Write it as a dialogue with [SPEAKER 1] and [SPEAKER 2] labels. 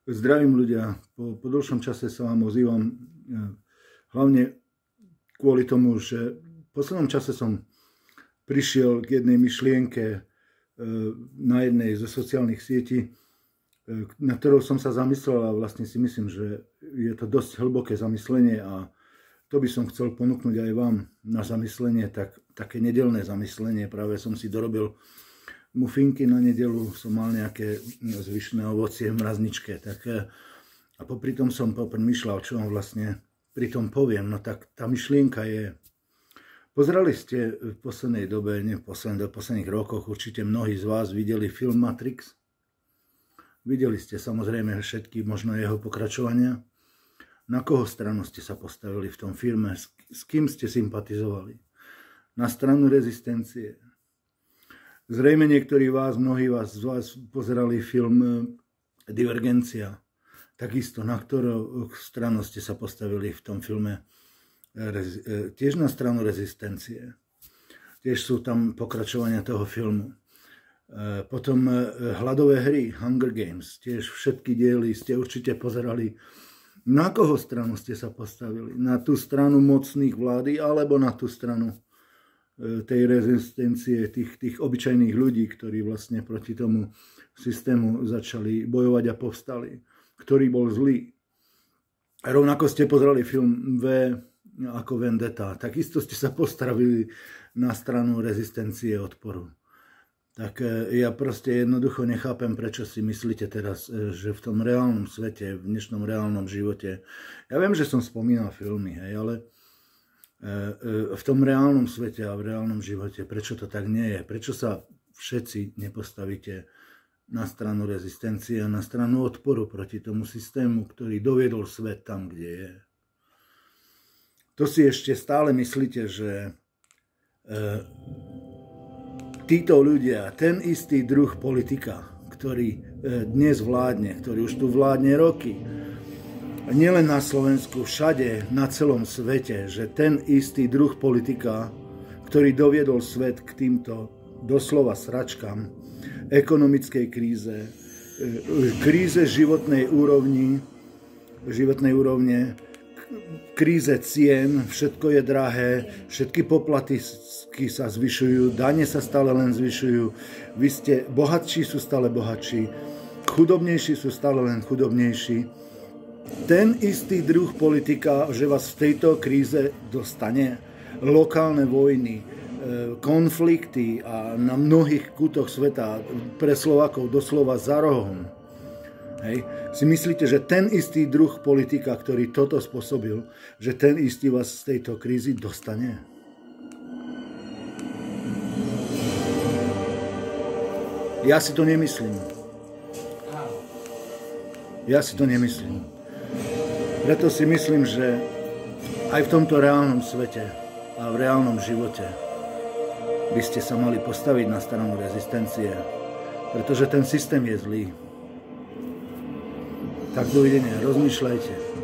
[SPEAKER 1] Zdravím ľudia, po dlhšom čase sa vám ozývam, hlavne kvôli tomu, že v poslednom čase som prišiel k jednej myšlienke na jednej zo sociálnych sietí, na ktorou som sa zamyslel a vlastne si myslím, že je to dosť hlboké zamyslenie a to by som chcel ponúknuť aj vám na zamyslenie, také nedeľné zamyslenie. Práve som si dorobil mufinky na nedeľu, som mal nejaké zvyšné ovocie v mrazničke, a popri tom som poprimýšľal, čo vám vlastne pri tom poviem. No tak tá myšlienka je, pozerali ste v poslednej dobe, v posledných rokoch, určite mnohí z vás videli film Matrix? Videli ste samozrejme všetky možno jeho pokračovania? Na koho stranu ste sa postavili v tom filme? S kým ste sympatizovali? Na stranu rezistencie? Zrejme niektorí mnohí z vás pozerali film Divergencia. Takisto, na ktorú stranu ste sa postavili v tom filme? Tiež na stranu rezistencie. Tiež sú tam pokračovania toho filmu. Potom Hladové hry, Hunger Games, tiež všetky diely ste určite pozerali. Na koho stranu ste sa postavili? Na tú stranu mocných vlády alebo na tú stranu tej rezistencie, tých obyčajných ľudí, ktorí vlastne proti tomu systému začali bojovať a povstali, ktorý bol zlý. A rovnako ste pozerali film V ako Vendetta, takisto ste sa postavili na stranu rezistencie odporu. Tak ja proste jednoducho nechápem, prečo si myslíte teraz, že v tom reálnom svete, v dnešnom reálnom živote, ja viem, že som spomínal filmy, hej, ale v tom reálnom svete a v reálnom živote, prečo to tak nie je? Prečo sa všetci nepostavíte na stranu rezistencie a na stranu odporu proti tomu systému, ktorý doviedol svet tam, kde je? To si ešte stále myslíte, že títo ľudia, ten istý druh politika, ktorý dnes vládne, ktorý už tu vládne roky, nielen na Slovensku, všade, na celom svete, že ten istý druh politika, ktorý doviedol svet k týmto doslova sračkám, ekonomickej kríze, kríze životnej úrovne, kríze cien, všetko je drahé, všetky poplatky sa zvyšujú, dane sa stále len zvyšujú, bohatší sú stále bohatší, chudobnejší sú stále len chudobnejší. Ten istý druh politika, že vás v tejto kríze dostane, lokálne vojny, konflikty a na mnohých kútoch sveta, pre Slovákov doslova za rohom. Hej. Si myslíte, že ten istý druh politika, ktorý toto spôsobil, že ten istý vás z tejto krízy dostane? Ja si to nemyslím. Preto si myslím, že aj v tomto reálnom svete a v reálnom živote by ste sa mali postaviť na stranu rezistencie, pretože ten systém je zlý. Tak dovidenia, rozmýšľajte.